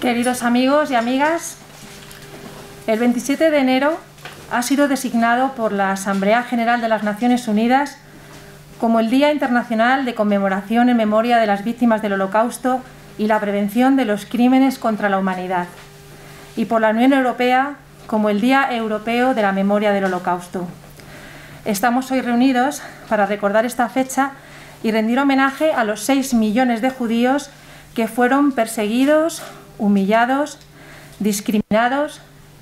Queridos amigos y amigas, el 27 de enero ha sido designado por la Asamblea General de las Naciones Unidas como el Día Internacional de Conmemoración en Memoria de las Víctimas del Holocausto y la Prevención de los Crímenes contra la Humanidad, y por la Unión Europea como el Día Europeo de la Memoria del Holocausto. Estamos hoy reunidos para recordar esta fecha y rendir homenaje a los 6 millones de judíos que fueron perseguidos, humillados, discriminados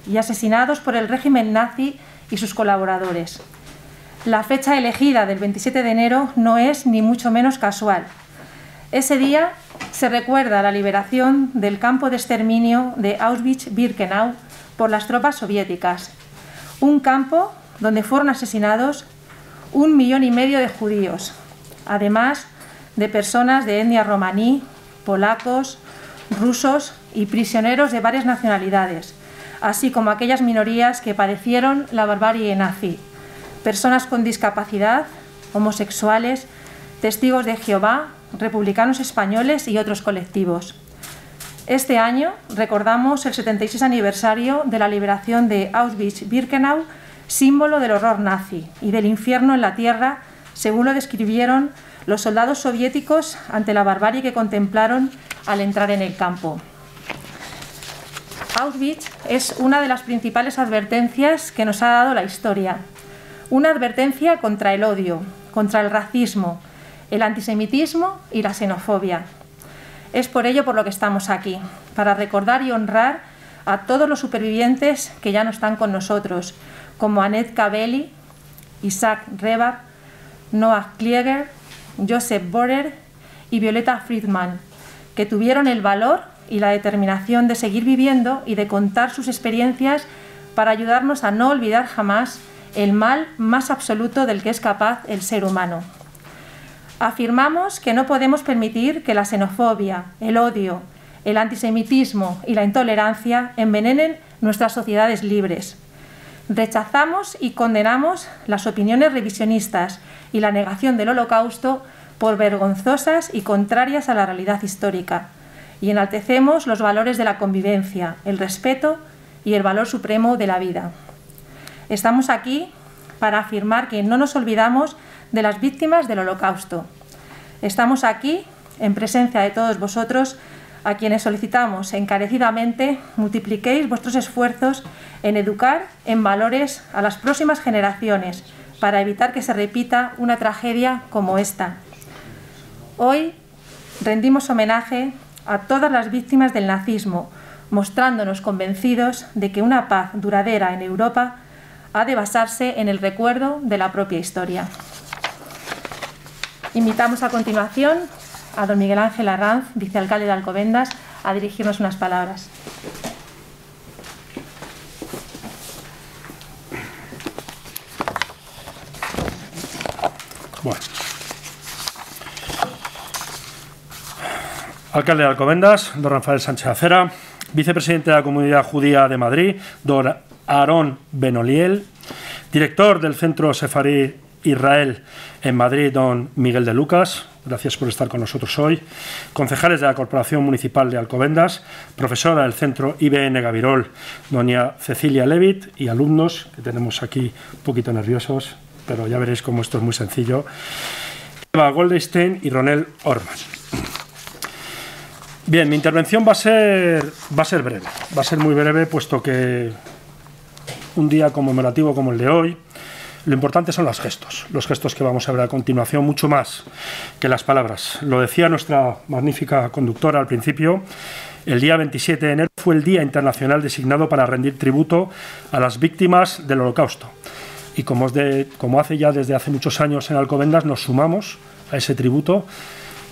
y asesinados por el régimen nazi y sus colaboradores. La fecha elegida del 27 de enero no es ni mucho menos casual. Ese día se recuerda la liberación del campo de exterminio de Auschwitz-Birkenau por las tropas soviéticas, un campo donde fueron asesinados 1,5 millones de judíos, además de personas de etnia romaní, polacos, rusos y prisioneros de varias nacionalidades, así como aquellas minorías que padecieron la barbarie nazi, personas con discapacidad, homosexuales, testigos de Jehová, republicanos españoles y otros colectivos. Este año recordamos el 76 aniversario de la liberación de Auschwitz-Birkenau, símbolo del horror nazi y del infierno en la tierra, según lo describieron los soldados soviéticos ante la barbarie que contemplaron al entrar en el campo. Auschwitz es una de las principales advertencias que nos ha dado la historia. Una advertencia contra el odio, contra el racismo, el antisemitismo y la xenofobia. Es por ello por lo que estamos aquí, para recordar y honrar a todos los supervivientes que ya no están con nosotros, como Annette Kabeli, Isaac Rebab, Noah Klieger, Joseph Borer y Violeta Friedman, que tuvieron el valor y la determinación de seguir viviendo y de contar sus experiencias para ayudarnos a no olvidar jamás el mal más absoluto del que es capaz el ser humano. Afirmamos que no podemos permitir que la xenofobia, el odio, el antisemitismo y la intolerancia envenenen nuestras sociedades libres. Rechazamos y condenamos las opiniones revisionistas y la negación del Holocausto por vergonzosas y contrarias a la realidad histórica, y enaltecemos los valores de la convivencia, el respeto y el valor supremo de la vida. Estamos aquí para afirmar que no nos olvidamos de las víctimas del Holocausto. Estamos aquí en presencia de todos vosotros, a quienes solicitamos encarecidamente multipliquéis vuestros esfuerzos en educar en valores a las próximas generaciones para evitar que se repita una tragedia como esta. Hoy rendimos homenaje a todas las víctimas del nazismo, mostrándonos convencidos de que una paz duradera en Europa ha de basarse en el recuerdo de la propia historia. Invitamos a continuación a don Miguel Ángel Arranz, vicealcalde de Alcobendas, a dirigirnos unas palabras. Bueno. Alcalde de Alcobendas, don Rafael Sánchez Acera, vicepresidente de la Comunidad Judía de Madrid, don Aarón Benoliel, director del Centro Sefarí Israel en Madrid, don Miguel de Lucas, gracias por estar con nosotros hoy, concejales de la Corporación Municipal de Alcobendas, profesora del Centro IBN Gavirol, doña Cecilia Levitt, y alumnos, que tenemos aquí un poquito nerviosos, pero ya veréis cómo esto es muy sencillo, Eva Goldstein y Ronel Orman. Bien, mi intervención va a ser breve, va a ser muy breve, puesto que un día conmemorativo como el de hoy, lo importante son los gestos que vamos a ver a continuación, mucho más que las palabras. Lo decía nuestra magnífica conductora al principio, el día 27 de enero fue el Día Internacional designado para rendir tributo a las víctimas del Holocausto. Y como hace ya desde hace muchos años en Alcobendas, nos sumamos a ese tributo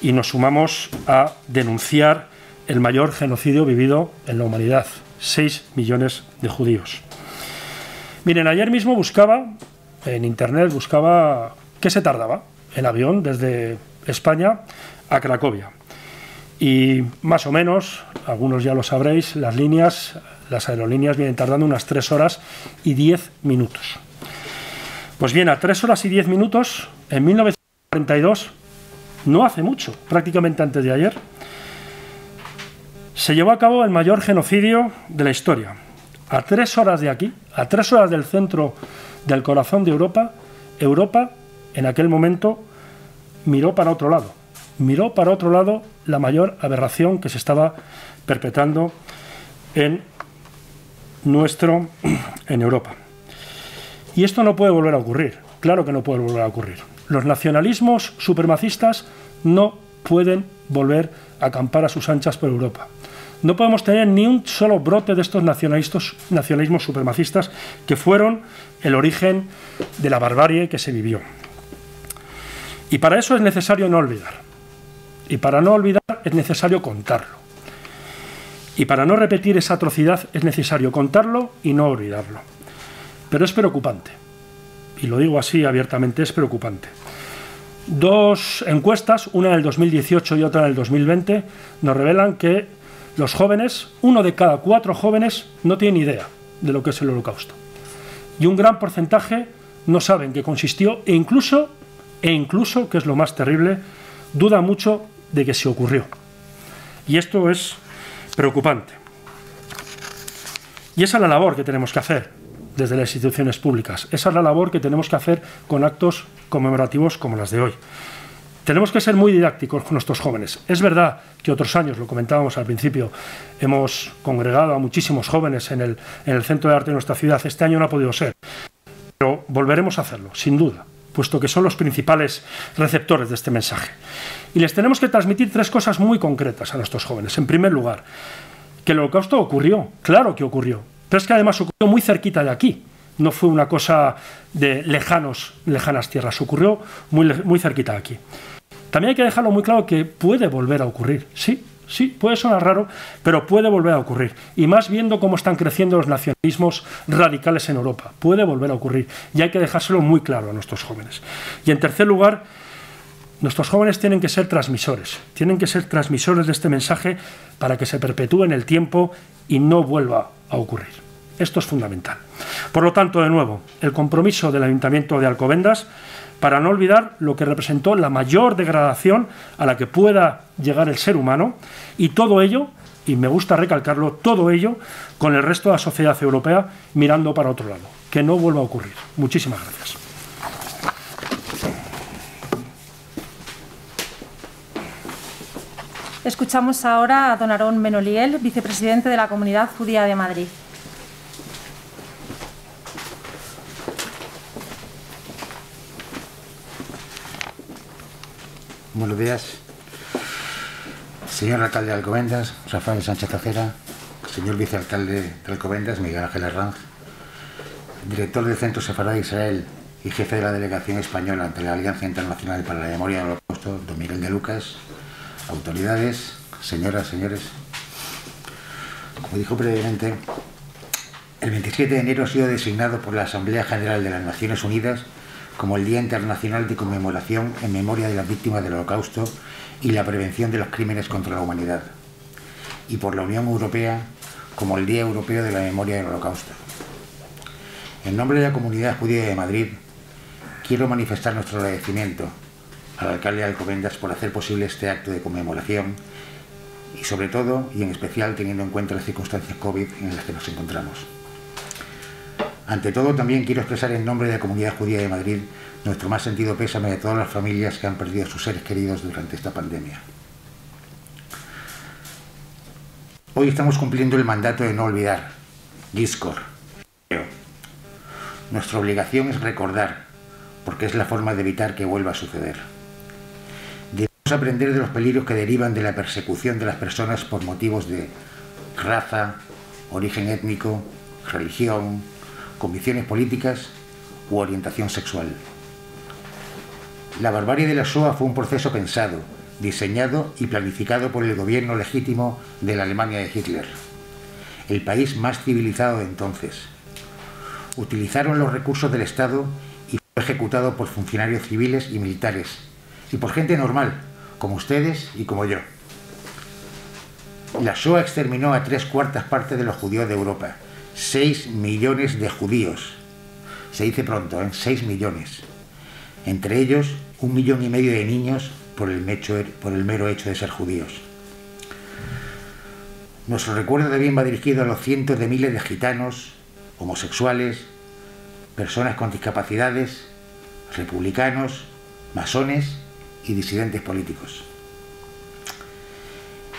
y nos sumamos a denunciar el mayor genocidio vivido en la humanidad, 6 millones de judíos. Miren, ayer mismo en internet buscaba qué se tardaba el avión desde España a Cracovia. Y más o menos, algunos ya lo sabréis, las aerolíneas vienen tardando unas 3 horas y 10 minutos. Pues bien, a 3 horas y 10 minutos, en 1942, no hace mucho, prácticamente antes de ayer, Se llevó a cabo el mayor genocidio de la historia. A 3 horas de aquí, a 3 horas del centro del corazón de Europa, Europa en aquel momento miró para otro lado. Miró para otro lado la mayor aberración que se estaba perpetrando en Europa. Y esto no puede volver a ocurrir. Claro que no puede volver a ocurrir. Los nacionalismos supremacistas no pueden volver a acampar a sus anchas por Europa. No podemos tener ni un solo brote de estos nacionalismos supremacistas que fueron el origen de la barbarie que se vivió. Y para eso es necesario no olvidar. Y para no olvidar es necesario contarlo. Y para no repetir esa atrocidad es necesario contarlo y no olvidarlo. Pero es preocupante. Y lo digo así abiertamente, es preocupante. 2 encuestas, una en el 2018 y otra en el 2020, nos revelan que los jóvenes, 1 de cada 4 jóvenes, no tienen idea de lo que es el Holocausto. Y un gran porcentaje no saben qué consistió e incluso, que es lo más terrible, duda mucho de que se ocurrió. Y esto es preocupante. Y esa es la labor que tenemos que hacer desde las instituciones públicas. Esa es la labor que tenemos que hacer con actos conmemorativos como las de hoy. Tenemos que ser muy didácticos con nuestros jóvenes. Es verdad que otros años, lo comentábamos al principio, hemos congregado a muchísimos jóvenes en el Centro de Arte de nuestra ciudad. Este año no ha podido ser, pero volveremos a hacerlo, sin duda, puesto que son los principales receptores de este mensaje. Y les tenemos que transmitir 3 cosas muy concretas a nuestros jóvenes. En primer lugar, que el Holocausto ocurrió, claro que ocurrió, pero es que además ocurrió muy cerquita de aquí. No fue una cosa de lejanas tierras, ocurrió muy cerquita de aquí. También hay que dejarlo muy claro que puede volver a ocurrir. Sí, puede sonar raro, pero puede volver a ocurrir. Y más viendo cómo están creciendo los nacionalismos radicales en Europa. Puede volver a ocurrir. Y hay que dejárselo muy claro a nuestros jóvenes. Y en tercer lugar, nuestros jóvenes tienen que ser transmisores. Tienen que ser transmisores de este mensaje para que se perpetúe en el tiempo y no vuelva a ocurrir. Esto es fundamental. Por lo tanto, de nuevo, el compromiso del Ayuntamiento de Alcobendas para no olvidar lo que representó la mayor degradación a la que pueda llegar el ser humano, y todo ello, y me gusta recalcarlo, todo ello con el resto de la sociedad europea mirando para otro lado. Que no vuelva a ocurrir. Muchísimas gracias. Escuchamos ahora a don Aarón Benoliel, vicepresidente de la Comunidad Judía de Madrid. Buenos días, señor alcalde de Alcobendas, Rafael Sánchez Acera, señor vicealcalde de Alcobendas, Miguel Ángel Arranz, director del Centro Sefará de Israel y jefe de la delegación española ante la Alianza Internacional para la Memoria del Holocausto, don Miguel de Lucas, autoridades, señoras, señores. Como dijo previamente, el 27 de enero ha sido designado por la Asamblea General de las Naciones Unidas como el Día Internacional de Conmemoración en memoria de las víctimas del Holocausto y la prevención de los crímenes contra la humanidad, y por la Unión Europea como el Día Europeo de la Memoria del Holocausto. En nombre de la Comunidad Judía de Madrid, quiero manifestar nuestro agradecimiento al alcalde de Alcobendas por hacer posible este acto de conmemoración y sobre todo, y en especial, teniendo en cuenta las circunstancias COVID en las que nos encontramos. Ante todo, también quiero expresar en nombre de la Comunidad Judía de Madrid nuestro más sentido pésame de todas las familias que han perdido a sus seres queridos durante esta pandemia. Hoy estamos cumpliendo el mandato de no olvidar, Yizkor. Nuestra obligación es recordar, porque es la forma de evitar que vuelva a suceder. Debemos aprender de los peligros que derivan de la persecución de las personas por motivos de raza, origen étnico, religión, convicciones políticas u orientación sexual. La barbarie de la Shoah fue un proceso pensado, diseñado y planificado por el gobierno legítimo de la Alemania de Hitler, el país más civilizado de entonces. Utilizaron los recursos del Estado y fue ejecutado por funcionarios civiles y militares, y por gente normal, como ustedes y como yo. La Shoah exterminó a 3/4 partes de los judíos de Europa. 6 millones de judíos. Se dice pronto, 6 millones. Entre ellos, 1,5 millones de niños por el mero hecho de ser judíos. Nuestro recuerdo también va dirigido a los cientos de miles de gitanos, homosexuales, personas con discapacidades, republicanos, masones y disidentes políticos.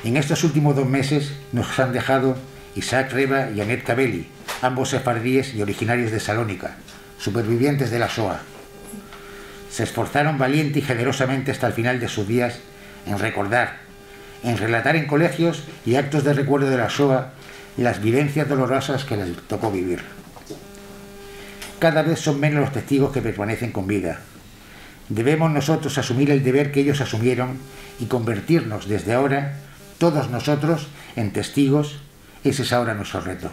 En estos últimos 2 meses nos han dejado Isaac Reba y Anet Kabeli, ambos sefardíes y originarios de Salónica, supervivientes de la Shoah. Se esforzaron valiente y generosamente hasta el final de sus días en recordar, en relatar en colegios y actos de recuerdo de la Shoah las vivencias dolorosas que les tocó vivir. Cada vez son menos los testigos que permanecen con vida. Debemos nosotros asumir el deber que ellos asumieron y convertirnos desde ahora, todos nosotros, en testigos. Ese es ahora nuestro reto.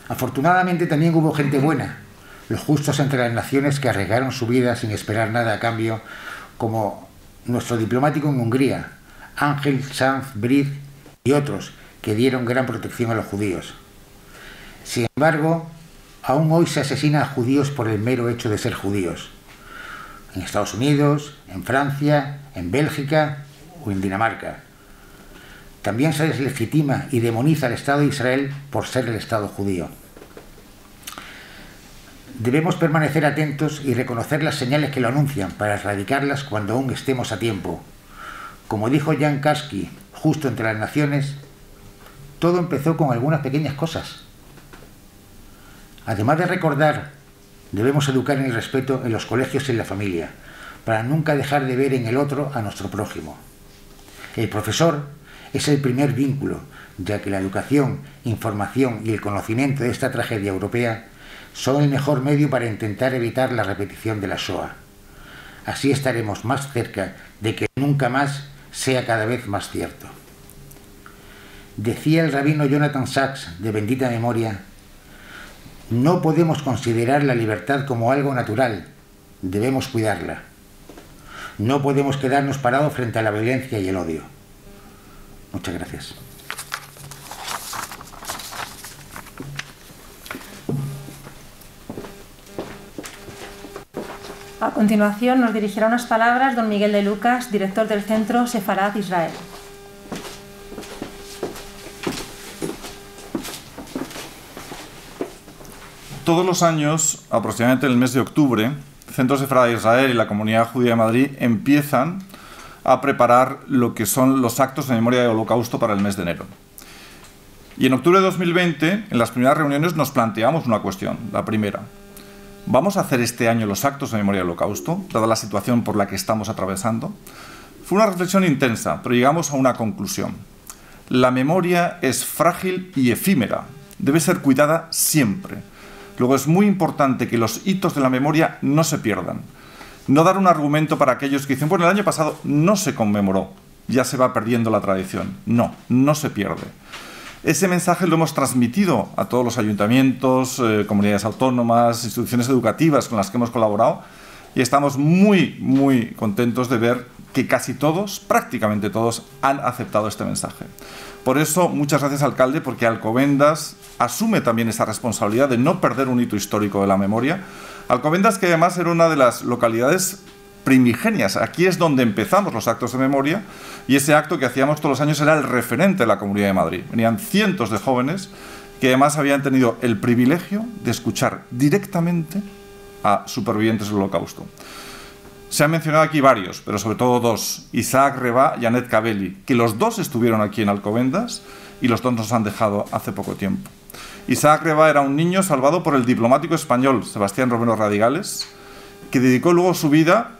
Afortunadamente también hubo gente buena, los justos entre las naciones que arriesgaron su vida sin esperar nada a cambio, como nuestro diplomático en Hungría, Ángel Sanz Briz, y otros que dieron gran protección a los judíos. Sin embargo, aún hoy se asesina a judíos por el mero hecho de ser judíos. En Estados Unidos, en Francia, en Bélgica o en Dinamarca. También se deslegitima y demoniza al Estado de Israel por ser el Estado judío. Debemos permanecer atentos y reconocer las señales que lo anuncian para erradicarlas cuando aún estemos a tiempo. Como dijo Jan Karski, justo entre las naciones, todo empezó con algunas pequeñas cosas. Además de recordar, debemos educar en el respeto en los colegios y en la familia, para nunca dejar de ver en el otro a nuestro prójimo. El profesor es el primer vínculo, ya que la educación, información y el conocimiento de esta tragedia europea son el mejor medio para intentar evitar la repetición de la Shoah. Así estaremos más cerca de que nunca más sea cada vez más cierto. Decía el rabino Jonathan Sachs, de bendita memoria: no podemos considerar la libertad como algo natural, debemos cuidarla. No podemos quedarnos parados frente a la violencia y el odio. Muchas gracias. A continuación nos dirigirá unas palabras don Miguel de Lucas, director del Centro Sefarad Israel. Todos los años, aproximadamente en el mes de octubre, el Centro Sefarad Israel y la Comunidad Judía de Madrid empiezan a preparar lo que son los actos de memoria del Holocausto para el mes de enero. Y en octubre de 2020, en las primeras reuniones, nos planteamos una cuestión, la primera. ¿Vamos a hacer este año los actos de memoria del Holocausto, dada la situación por la que estamos atravesando? Fue una reflexión intensa, pero llegamos a una conclusión. La memoria es frágil y efímera, debe ser cuidada siempre. Luego es muy importante que los hitos de la memoria no se pierdan. No dar un argumento para aquellos que dicen, bueno, el año pasado no se conmemoró, ya se va perdiendo la tradición. No, no se pierde. Ese mensaje lo hemos transmitido a todos los ayuntamientos, comunidades autónomas, instituciones educativas con las que hemos colaborado, y estamos muy, muy contentos de ver que casi todos, prácticamente todos, han aceptado este mensaje. Por eso, muchas gracias, alcalde, porque Alcobendas asume también esa responsabilidad de no perder un hito histórico de la memoria. Alcobendas, que además era una de las localidades primigenias. Aquí es donde empezamos los actos de memoria, y ese acto que hacíamos todos los años era el referente de la Comunidad de Madrid. Venían cientos de jóvenes que además habían tenido el privilegio de escuchar directamente a supervivientes del Holocausto. Se han mencionado aquí varios, pero sobre todo dos, Isaac Reba y Anet Kabeli, que los dos estuvieron aquí en Alcobendas y los dos nos han dejado hace poco tiempo. Isaac Reba era un niño salvado por el diplomático español Sebastián Romero Radigales, que dedicó luego su vida,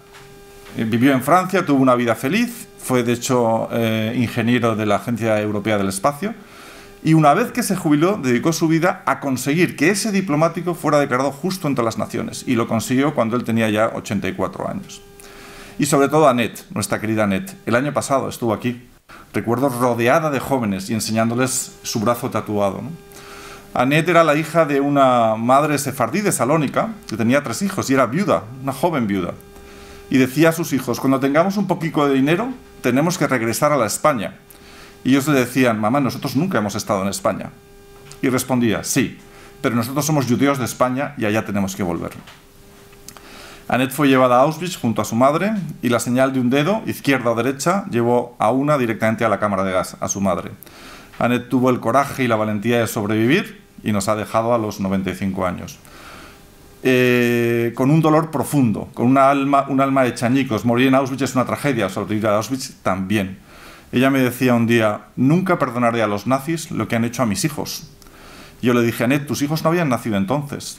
vivió en Francia, tuvo una vida feliz, fue de hecho ingeniero de la Agencia Europea del Espacio, y una vez que se jubiló, dedicó su vida a conseguir que ese diplomático fuera declarado justo entre las naciones, y lo consiguió cuando él tenía ya 84 años. Y sobre todo Anet, nuestra querida Anet, el año pasado estuvo aquí, recuerdo, rodeada de jóvenes y enseñándoles su brazo tatuado, ¿no? Anet era la hija de una madre sefardí de Salónica, que tenía 3 hijos y era viuda, una joven viuda. Y decía a sus hijos, cuando tengamos un poquito de dinero, tenemos que regresar a la España. Y ellos le decían, mamá, nosotros nunca hemos estado en España. Y respondía, sí, pero nosotros somos judíos de España y allá tenemos que volver. Annette fue llevada a Auschwitz junto a su madre y la señal de un dedo, izquierda o derecha, llevó a una directamente a la cámara de gas, a su madre. Annette tuvo el coraje y la valentía de sobrevivir y nos ha dejado a los 95 años. Con un dolor profundo, con un alma hecha añicos. Morir en Auschwitz es una tragedia, sobrevivir a Auschwitz también. Ella me decía un día: nunca perdonaré a los nazis lo que han hecho a mis hijos. Yo le dije: Annette, tus hijos no habían nacido entonces.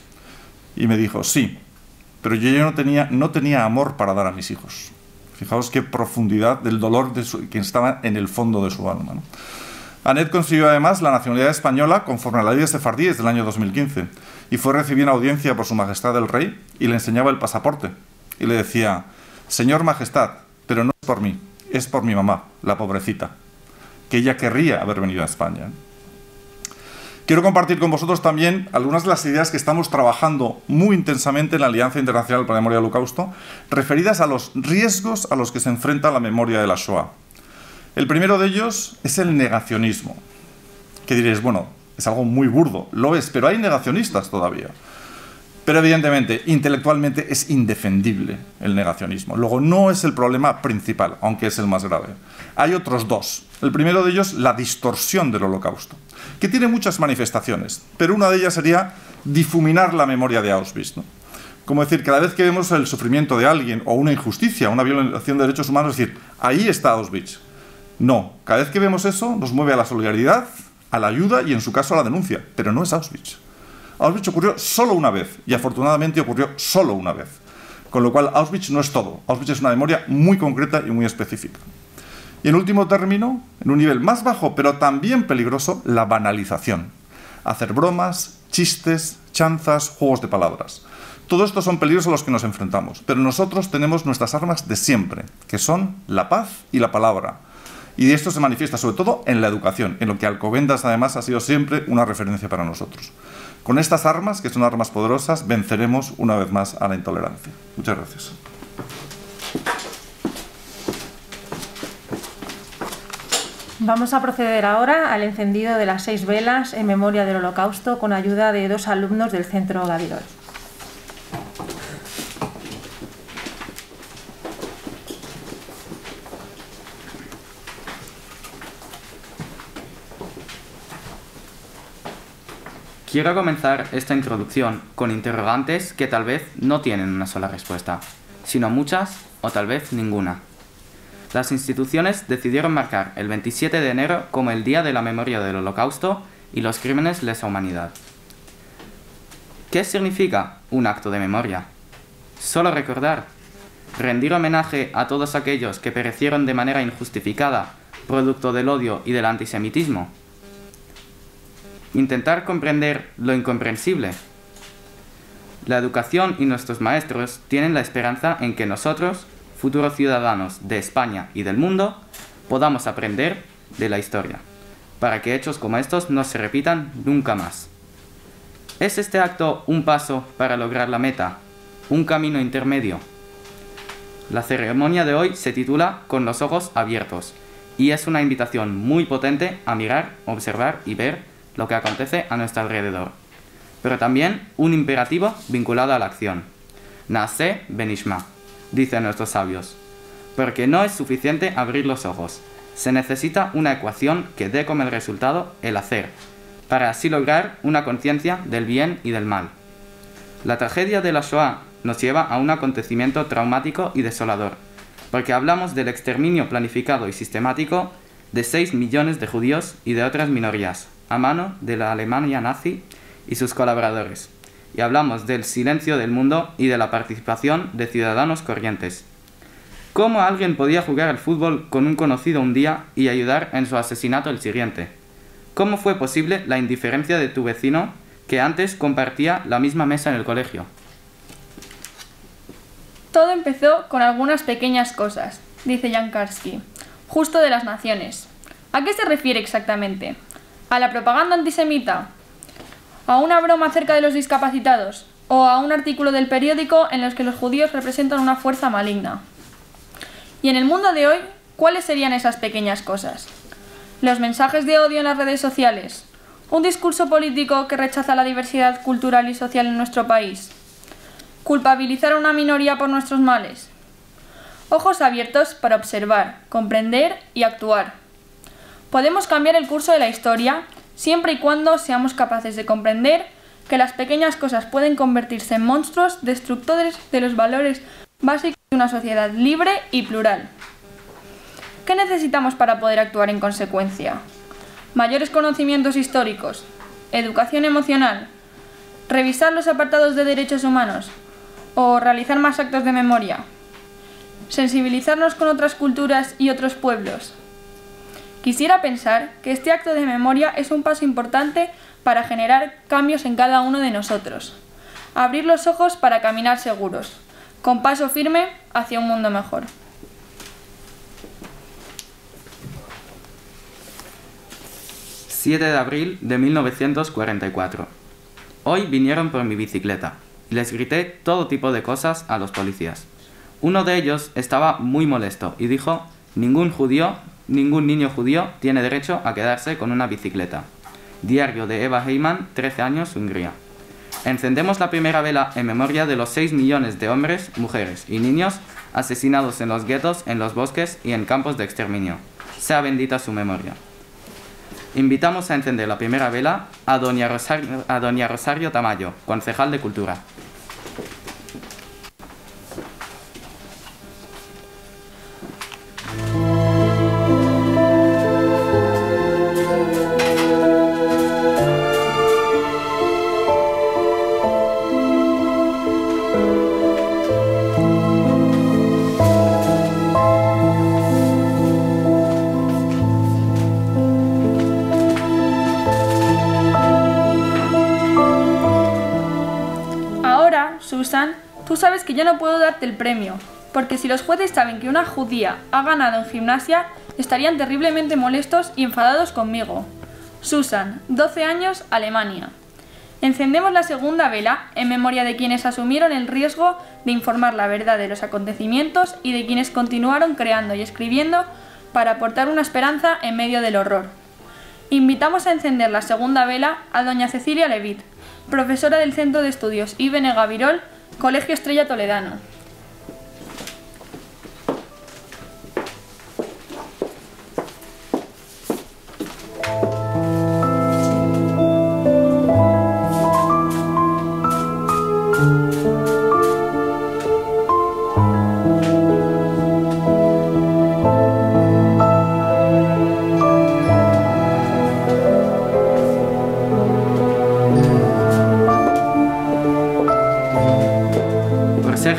Y me dijo: sí, pero yo no tenía amor para dar a mis hijos. Fijaos qué profundidad del dolor que estaba en el fondo de su alma, ¿no? Annette consiguió además la nacionalidad española conforme a la ley de sefardíes del año 2015 y fue recibida en audiencia por su majestad el rey y le enseñaba el pasaporte y le decía: señor majestad, pero no es por mí, es por mi mamá, la pobrecita, que ella querría haber venido a España. Quiero compartir con vosotros también algunas de las ideas que estamos trabajando muy intensamente en la Alianza Internacional para la Memoria del Holocausto, referidas a los riesgos a los que se enfrenta la memoria de la Shoah. El primero de ellos es el negacionismo. Que diréis, bueno, es algo muy burdo, lo es, pero hay negacionistas todavía. Pero evidentemente, intelectualmente es indefendible el negacionismo. Luego, no es el problema principal, aunque es el más grave. Hay otros dos. El primero de ellos, la distorsión del Holocausto, que tiene muchas manifestaciones, pero una de ellas sería difuminar la memoria de Auschwitz, ¿no? Como decir, cada vez que vemos el sufrimiento de alguien o una injusticia, una violación de derechos humanos, decir, ahí está Auschwitz. No, cada vez que vemos eso nos mueve a la solidaridad, a la ayuda y en su caso a la denuncia, pero no es Auschwitz. Auschwitz ocurrió solo una vez y afortunadamente ocurrió solo una vez. Con lo cual Auschwitz no es todo, Auschwitz es una memoria muy concreta y muy específica. Y en último término, en un nivel más bajo pero también peligroso, la banalización. Hacer bromas, chistes, chanzas, juegos de palabras. Todo esto son peligros a los que nos enfrentamos, pero nosotros tenemos nuestras armas de siempre, que son la paz y la palabra. Y esto se manifiesta sobre todo en la educación, en lo que Alcobendas además ha sido siempre una referencia para nosotros. Con estas armas, que son armas poderosas, venceremos una vez más a la intolerancia. Muchas gracias. Vamos a proceder ahora al encendido de las 6 velas en memoria del Holocausto con ayuda de 2 alumnos del Centro Gavirol. Quiero comenzar esta introducción con interrogantes que tal vez no tienen una sola respuesta, sino muchas o tal vez ninguna. Las instituciones decidieron marcar el 27 de enero como el Día de la Memoria del Holocausto y los crímenes de lesa humanidad. ¿Qué significa un acto de memoria? ¿Solo recordar? ¿Rendir homenaje a todos aquellos que perecieron de manera injustificada, producto del odio y del antisemitismo? Intentar comprender lo incomprensible. La educación y nuestros maestros tienen la esperanza en que nosotros, futuros ciudadanos de España y del mundo, podamos aprender de la historia, para que hechos como estos no se repitan nunca más. ¿Es este acto un paso para lograr la meta? ¿Un camino intermedio? La ceremonia de hoy se titula Con los ojos abiertos, y es una invitación muy potente a mirar, observar y ver lo que acontece a nuestro alrededor, pero también un imperativo vinculado a la acción. Naaseh benishma, dicen nuestros sabios, porque no es suficiente abrir los ojos, se necesita una ecuación que dé como el resultado el hacer, para así lograr una conciencia del bien y del mal. La tragedia de la Shoah nos lleva a un acontecimiento traumático y desolador, porque hablamos del exterminio planificado y sistemático de 6 millones de judíos y de otras minorías, a mano de la Alemania nazi y sus colaboradores, y hablamos del silencio del mundo y de la participación de ciudadanos corrientes. ¿Cómo alguien podía jugar al fútbol con un conocido un día y ayudar en su asesinato el siguiente? ¿Cómo fue posible la indiferencia de tu vecino que antes compartía la misma mesa en el colegio? Todo empezó con algunas pequeñas cosas, dice Jan Karski, justo de las naciones. ¿A qué se refiere exactamente? ¿A la propaganda antisemita? ¿A una broma acerca de los discapacitados? ¿O a un artículo del periódico en los que los judíos representan una fuerza maligna? Y en el mundo de hoy, ¿cuáles serían esas pequeñas cosas? ¿Los mensajes de odio en las redes sociales? ¿Un discurso político que rechaza la diversidad cultural y social en nuestro país? ¿Culpabilizar a una minoría por nuestros males? Ojos abiertos para observar, comprender y actuar. Podemos cambiar el curso de la historia siempre y cuando seamos capaces de comprender que las pequeñas cosas pueden convertirse en monstruos destructores de los valores básicos de una sociedad libre y plural. ¿Qué necesitamos para poder actuar en consecuencia? Mayores conocimientos históricos, educación emocional, revisar los apartados de derechos humanos o realizar más actos de memoria, sensibilizarnos con otras culturas y otros pueblos. Quisiera pensar que este acto de memoria es un paso importante para generar cambios en cada uno de nosotros, abrir los ojos para caminar seguros, con paso firme hacia un mundo mejor. ...7 de abril de 1944. Hoy vinieron por mi bicicleta. Les grité todo tipo de cosas a los policías. Uno de ellos estaba muy molesto y dijo: ningún niño judío tiene derecho a quedarse con una bicicleta. Diario de Eva Heyman, 13 años, Hungría. Encendemos la primera vela en memoria de los 6 millones de hombres, mujeres y niños asesinados en los guetos, en los bosques y en campos de exterminio. Sea bendita su memoria. Invitamos a encender la primera vela a doña Rosario Tamayo, concejal de Cultura. Susan, tú sabes que yo no puedo darte el premio, porque si los jueces saben que una judía ha ganado en gimnasia, estarían terriblemente molestos y enfadados conmigo. Susan, 12 años, Alemania. Encendemos la segunda vela en memoria de quienes asumieron el riesgo de informar la verdad de los acontecimientos y de quienes continuaron creando y escribiendo para aportar una esperanza en medio del horror. Invitamos a encender la segunda vela a doña Cecilia Levit, profesora del Centro de Estudios Ibn Gabirol, Colegio Estrella Toledano.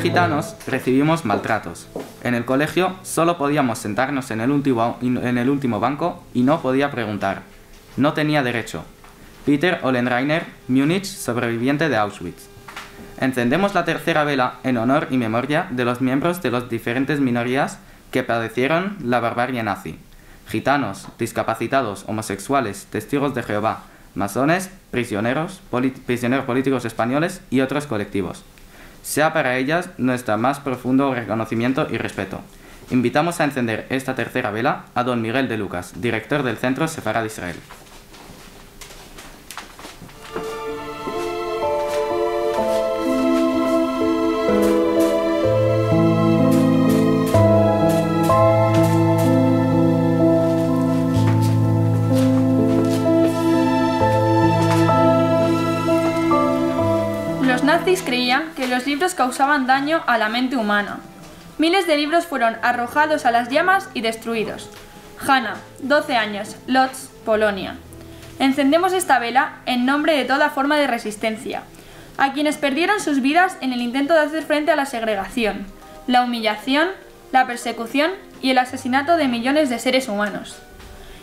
Gitanos recibimos maltratos. En el colegio solo podíamos sentarnos en el último banco y no podía preguntar. No tenía derecho. Peter Ollenreiner, Múnich, sobreviviente de Auschwitz. Encendemos la tercera vela en honor y memoria de los miembros de las diferentes minorías que padecieron la barbarie nazi. Gitanos, discapacitados, homosexuales, testigos de Jehová, masones, prisioneros políticos españoles y otros colectivos. Sea para ellas nuestro más profundo reconocimiento y respeto. Invitamos a encender esta tercera vela a don Miguel de Lucas, director del Centro Sefarad Israel. Los nazis creían que los libros causaban daño a la mente humana. Miles de libros fueron arrojados a las llamas y destruidos. Hanna, 12 años, Lodz, Polonia. Encendemos esta vela en nombre de toda forma de resistencia, a quienes perdieron sus vidas en el intento de hacer frente a la segregación, la humillación, la persecución y el asesinato de millones de seres humanos.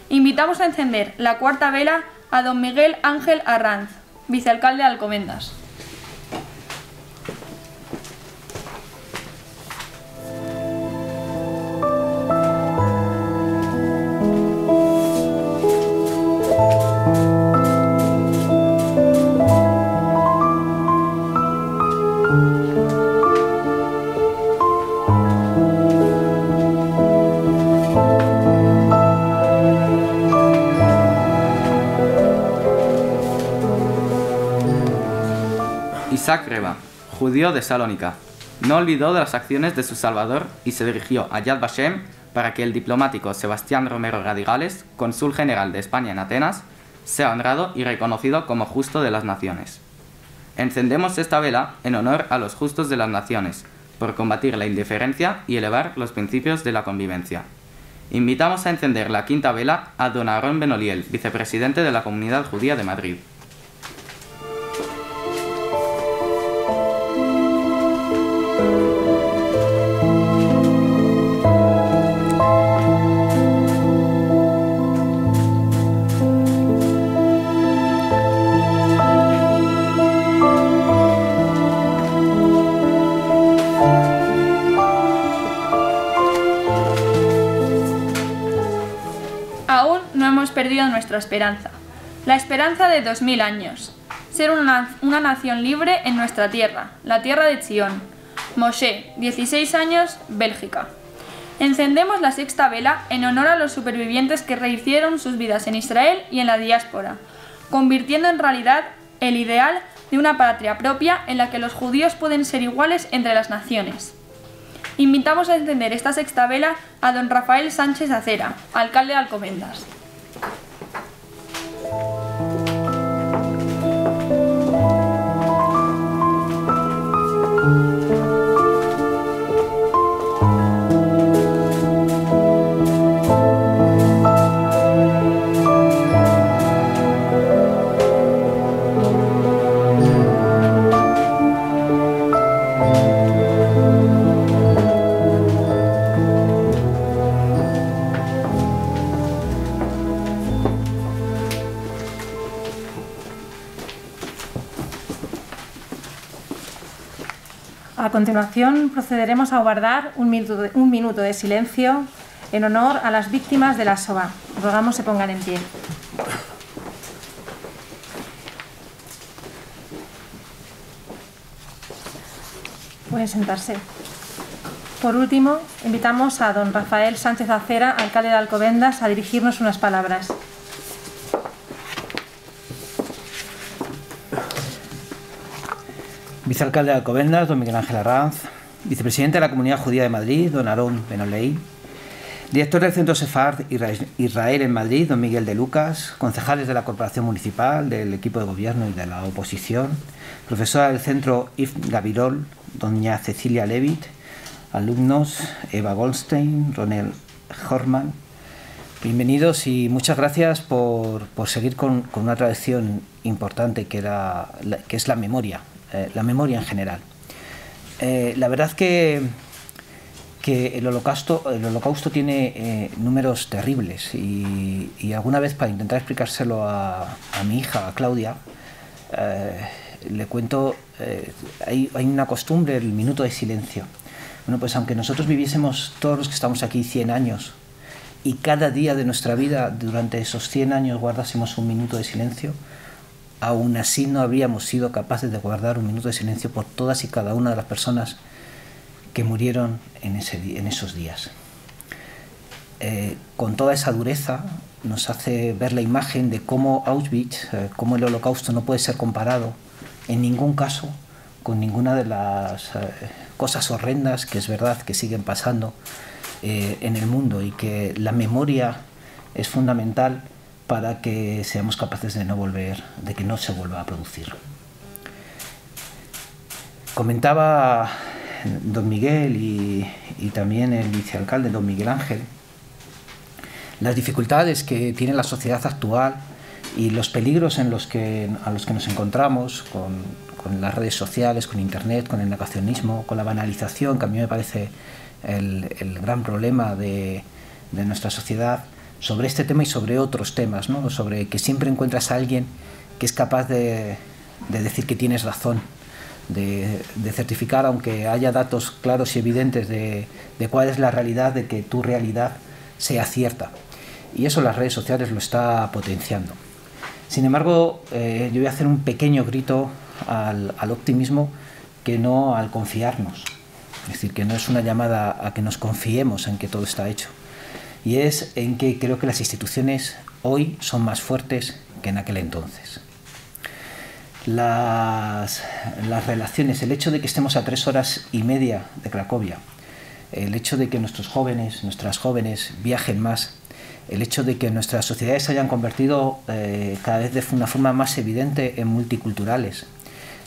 Invitamos a encender la cuarta vela a don Miguel Ángel Arranz, vicealcalde de Alcobendas. Isaac Reba, judío de Salónica. No olvidó de las acciones de su salvador y se dirigió a Yad Vashem para que el diplomático Sebastián Romero Radigales, cónsul general de España en Atenas, sea honrado y reconocido como justo de las naciones. Encendemos esta vela en honor a los justos de las naciones, por combatir la indiferencia y elevar los principios de la convivencia. Invitamos a encender la quinta vela a don Aarón Benoliel, vicepresidente de la Comunidad Judía de Madrid. Aún no hemos perdido nuestra esperanza, la esperanza de 2000 años, ser una nación libre en nuestra tierra, la tierra de Chión. Moshe, 16 años, Bélgica. Encendemos la sexta vela en honor a los supervivientes que rehicieron sus vidas en Israel y en la diáspora, convirtiendo en realidad el ideal de una patria propia en la que los judíos pueden ser iguales entre las naciones. Invitamos a encender esta sexta vela a don Rafael Sánchez Acera, alcalde de Alcobendas. A continuación procederemos a guardar un minuto de silencio en honor a las víctimas de la Shoah. Rogamos se pongan en pie. Pueden sentarse. Por último, invitamos a don Rafael Sánchez Acera, alcalde de Alcobendas, a dirigirnos unas palabras. Vicealcalde de Alcobendas, don Miguel Ángel Arranz, vicepresidente de la Comunidad Judía de Madrid, don Aarón Benoliel, director del Centro Sefard Israel en Madrid, don Miguel de Lucas, concejales de la Corporación Municipal, del equipo de gobierno y de la oposición, profesora del Centro Yves Gavirol, doña Cecilia Levitt, alumnos Eva Goldstein, Ronel Horman. Bienvenidos y muchas gracias por seguir con una tradición importante que es la memoria en general. La verdad que el holocausto tiene números terribles y alguna vez, para intentar explicárselo a mi hija, a Claudia, le cuento, hay una costumbre, el minuto de silencio. Bueno, pues aunque nosotros viviésemos, todos los que estamos aquí, 100 años, y cada día de nuestra vida durante esos 100 años guardásemos un minuto de silencio, aún así no habríamos sido capaces de guardar un minuto de silencio por todas y cada una de las personas que murieron en esos días. Con toda esa dureza nos hace ver la imagen de cómo Auschwitz, cómo el Holocausto no puede ser comparado en ningún caso con ninguna de las cosas horrendas que es verdad que siguen pasando en el mundo, y que la memoria es fundamental para que seamos capaces de que no se vuelva a producir. Comentaba don Miguel y también el vicealcalde, don Miguel Ángel, las dificultades que tiene la sociedad actual y los peligros a los que nos encontramos con las redes sociales, con Internet, con el negacionismo, con la banalización, que a mí me parece el gran problema de nuestra sociedad, sobre este tema y sobre otros temas, ¿no? Sobre que siempre encuentras a alguien que es capaz de decir que tienes razón, de certificar, aunque haya datos claros y evidentes de cuál es la realidad, de que tu realidad sea cierta. Y eso las redes sociales lo está potenciando. Sin embargo, yo voy a hacer un pequeño grito al optimismo, que no al confiarnos. Es decir, que no es una llamada a que nos confiemos en que todo está hecho. Y es en que creo que las instituciones hoy son más fuertes que en aquel entonces. las relaciones, el hecho de que estemos a 3 horas y media de Cracovia, el hecho de que nuestros jóvenes, nuestras jóvenes viajen más, el hecho de que nuestras sociedades se hayan convertido cada vez de una forma más evidente en multiculturales.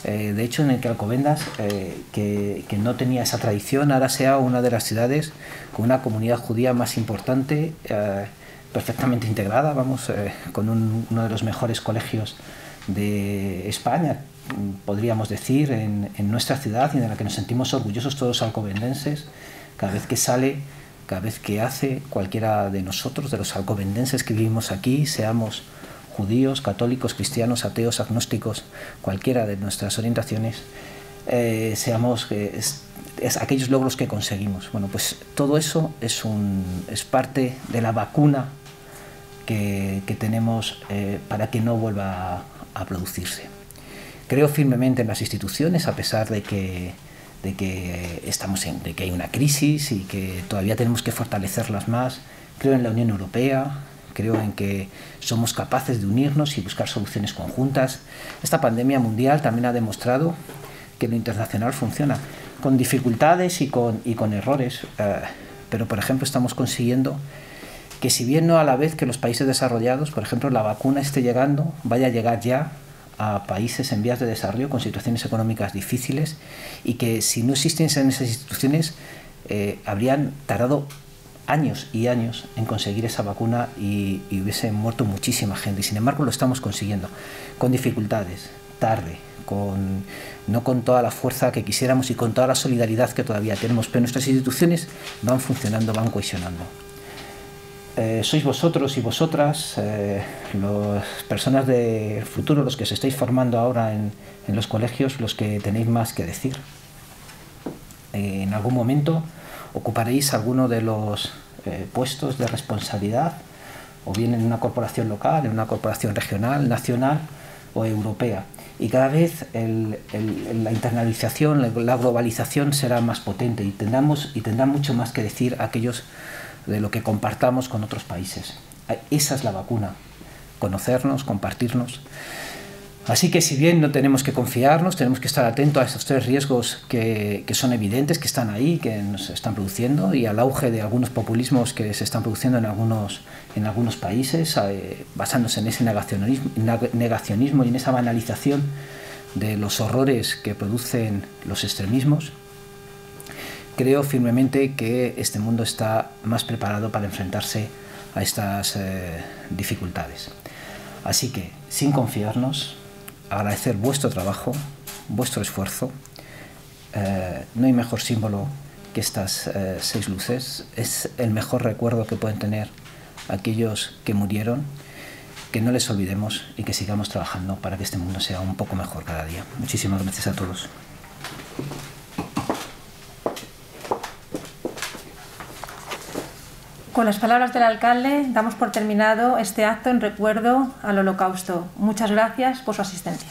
De hecho, en el que Alcobendas, que no tenía esa tradición, ahora sea una de las ciudades con una comunidad judía más importante, perfectamente integrada, vamos, con uno de los mejores colegios de España, podríamos decir, en nuestra ciudad, y de la que nos sentimos orgullosos todos alcobendenses, cada vez que sale, cada vez que hace cualquiera de nosotros, de los alcobendenses que vivimos aquí, seamos judíos, católicos, cristianos, ateos, agnósticos, cualquiera de nuestras orientaciones, seamos aquellos logros que conseguimos. Bueno, pues todo eso es parte de la vacuna que tenemos para que no vuelva a producirse. Creo firmemente en las instituciones, a pesar de que hay una crisis y que todavía tenemos que fortalecerlas más. Creo en la Unión Europea, creo en que somos capaces de unirnos y buscar soluciones conjuntas. Esta pandemia mundial también ha demostrado que lo internacional funciona, con dificultades y con errores, pero por ejemplo estamos consiguiendo que, si bien no a la vez que los países desarrollados, por ejemplo, la vacuna esté llegando, vaya a llegar ya a países en vías de desarrollo con situaciones económicas difíciles, y que si no existiesen esas instituciones habrían tardado años y años en conseguir esa vacuna y hubiese muerto muchísima gente. Y sin embargo lo estamos consiguiendo, con dificultades, tarde, no con toda la fuerza que quisiéramos y con toda la solidaridad que todavía tenemos, pero nuestras instituciones van funcionando, van cohesionando. Sois vosotros y vosotras, las personas del futuro, los que os estáis formando ahora en los colegios, los que tenéis más que decir. En algún momento ocuparéis alguno de los puestos de responsabilidad, o bien en una corporación local, en una corporación regional, nacional o europea. Y cada vez la internalización, la globalización será más potente, y tendrán mucho más que decir aquellos de lo que compartamos con otros países. Esa es la vacuna, conocernos, compartirnos. Así que, si bien no tenemos que confiarnos, tenemos que estar atentos a estos 3 riesgos que son evidentes, que están ahí, que nos están produciendo, y al auge de algunos populismos que se están produciendo en algunos países, basándose en ese negacionismo y en esa banalización de los horrores que producen los extremismos. Creo firmemente que este mundo está más preparado para enfrentarse a estas dificultades. Así que, sin confiarnos, agradecer vuestro trabajo, vuestro esfuerzo. No hay mejor símbolo que estas 6 luces. Es el mejor recuerdo que pueden tener aquellos que murieron. Que no les olvidemos y que sigamos trabajando para que este mundo sea un poco mejor cada día. Muchísimas gracias a todos. Con las palabras del alcalde damos por terminado este acto en recuerdo al Holocausto. Muchas gracias por su asistencia.